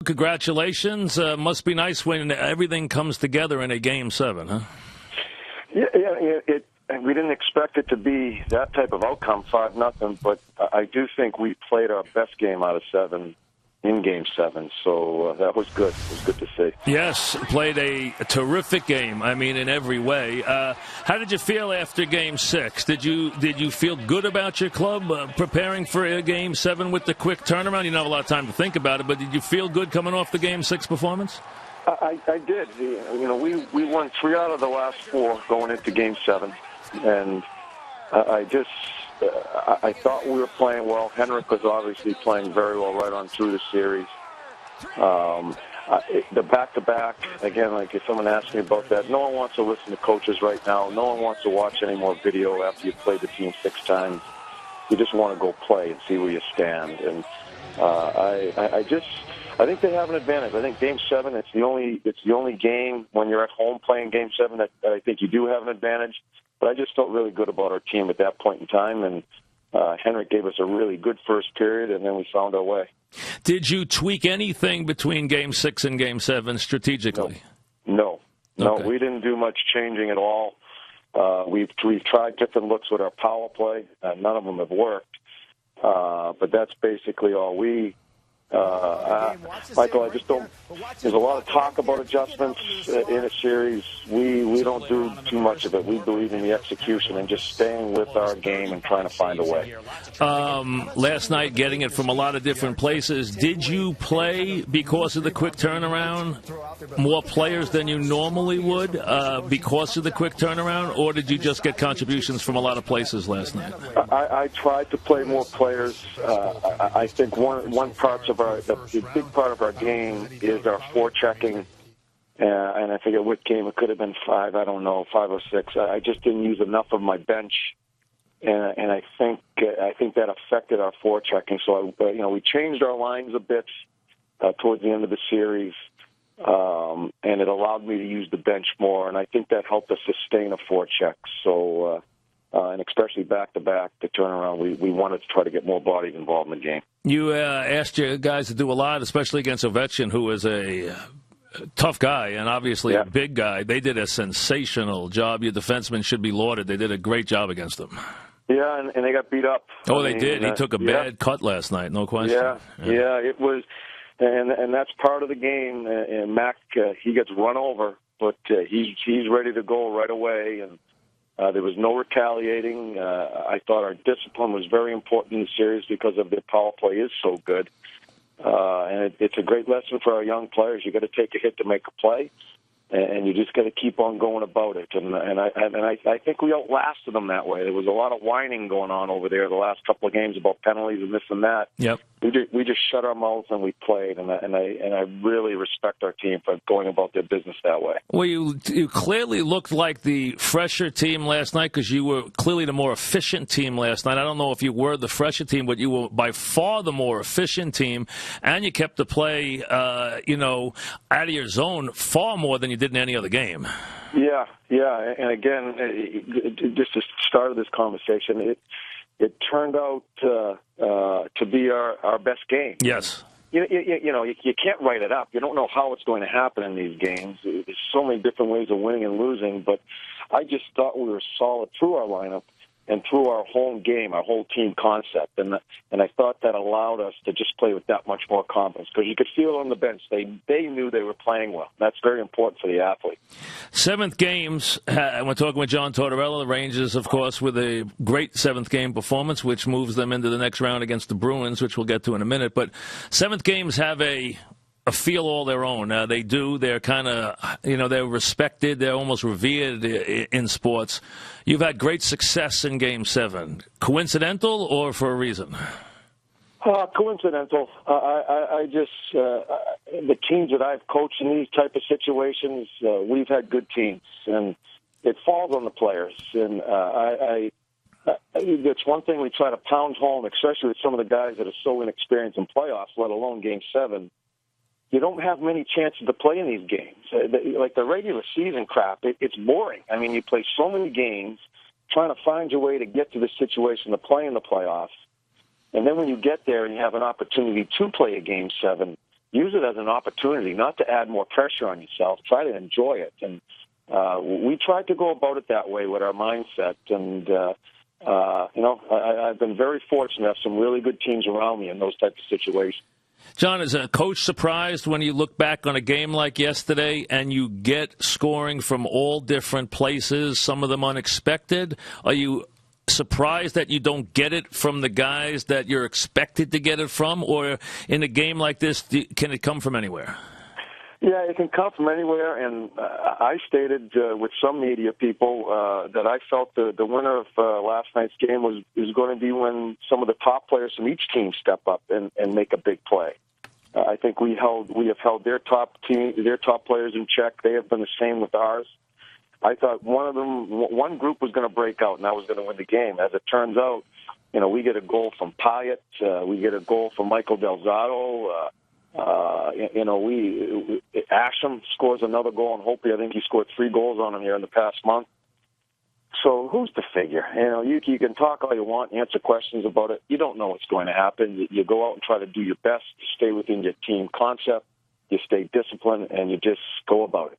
Congratulations. Must be nice when everything comes together in a Game 7, huh? We didn't expect it to be that type of outcome, 5-0, but I do think we played our best game out of 7 in Game 7, so that was good. It was good to see. Yes, played a terrific game, I mean, in every way. How did you feel after Game 6? Did you feel good about your club preparing for a Game 7 with the quick turnaround? You don't have a lot of time to think about it, but did you feel good coming off the Game 6 performance? I did. We won 3 out of the last 4 going into Game 7, and I thought we were playing well. Henrik was obviously playing very well right on through the series. The back-to-back, again, like if someone asked me about that, no one wants to listen to coaches right now. No one wants to watch any more video after you've played the team 6 times. You just want to go play and see where you stand. And I think they have an advantage. I think Game 7, it's the only game when you're at home playing Game 7 that I think you do have an advantage. But I just felt really good about our team at that point in time, and Henrik gave us a really good first period, and then we found our way. Did you tweak anything between Game 6 and Game 7 strategically? No, okay. We didn't do much changing at all. We've tried different looks with our power play. None of them have worked, but that's basically all we. Michael, I just don't. There's a lot of talk about adjustments in a series. We don't do too much of it. We believe in the execution and just staying with our game and trying to find a way. Last night, getting it from a lot of different places. Did you play because of the quick turnaround more players than you normally would because of the quick turnaround, or did you just get contributions from a lot of places last night? I tried to play more players. I think one part of the big part of our game is our forechecking, and I think at what game it could have been 5. I don't know, 5 or 6. I just didn't use enough of my bench, and I think that affected our forechecking. So we changed our lines a bit towards the end of the series, and it allowed me to use the bench more, and I think that helped us sustain a forecheck. So. And especially back-to-back, the turnaround, we wanted to try to get more bodies involved in the game. You asked your guys to do a lot, especially against Ovechkin, who is a tough guy and obviously a big guy. They did a sensational job. Your defensemen should be lauded. They did a great job against them. Yeah, and they got beat up. They did. He took a bad cut last night, no question. Yeah, it was, and that's part of the game. And Mac, he gets run over, but he's ready to go right away, and there was no retaliating. I thought our discipline was very important in the series because of their power play is so good. And it's a great lesson for our young players. You got to take a hit to make a play, and you just got to keep on going about it. And I think we outlasted them that way. There was a lot of whining going on over there the last couple of games about penalties and this and that. Yep. We just shut our mouths and we played, and I really respect our team for going about their business that way. Well, you clearly looked like the fresher team last night because you were clearly the more efficient team last night. I don't know if you were the fresher team, but you were by far the more efficient team, and you kept the play, out of your zone far more than you did in any other game. Yeah, and again, just to start this conversation, it turned out to be our best game. Yes. You can't write it up. You don't know how it's going to happen in these games. There's so many different ways of winning and losing, but I just thought we were solid through our lineup and through our whole game, our whole team concept. And I thought that allowed us to just play with that much more confidence because you could feel it on the bench. They knew they were playing well. That's very important for the athlete. 7th games, we're talking with John Tortorella, the Rangers, of course, with a great 7th game performance, which moves them into the next round against the Bruins, which we'll get to in a minute. But 7th games have a feel all their own. They do. They're kind of, they're respected. They're almost revered in sports. You've had great success in Game 7. Coincidental or for a reason? Coincidental. I just, the teams that I've coached in these type of situations, we've had good teams, and it falls on the players. And it's one thing we try to pound home, especially with some of the guys that are so inexperienced in playoffs, let alone Game 7. You don't have many chances to play in these games. Like the regular season crap, it's boring. I mean, you play so many games trying to find your way to get to the situation to play in the playoffs. And then when you get there and you have an opportunity to play a Game 7, use it as an opportunity, not to add more pressure on yourself. Try to enjoy it. And we tried to go about it that way with our mindset. And, I've been very fortunate to have some really good teams around me in those types of situations. John, is a coach surprised when you look back on a game like yesterday and you get scoring from all different places, some of them unexpected? Are you surprised that you don't get it from the guys that you're expected to get it from? Or in a game like this, can it come from anywhere? Yeah, it can come from anywhere, and I stated with some media people that I felt the winner of last night's game is going to be when some of the top players from each team step up and make a big play. I think we have held their top players in check. They have been the same with ours. I thought one group was going to break out, and that was going to win the game. As it turns out, we get a goal from Pyatt, we get a goal from Michael Delzato. Asham scores another goal on Hopi. I think he scored 3 goals on him here in the past month. So who's to figure? You can talk all you want, answer questions about it. You don't know what's going to happen. You go out and try to do your best to stay within your team concept. You stay disciplined, and you just go about it.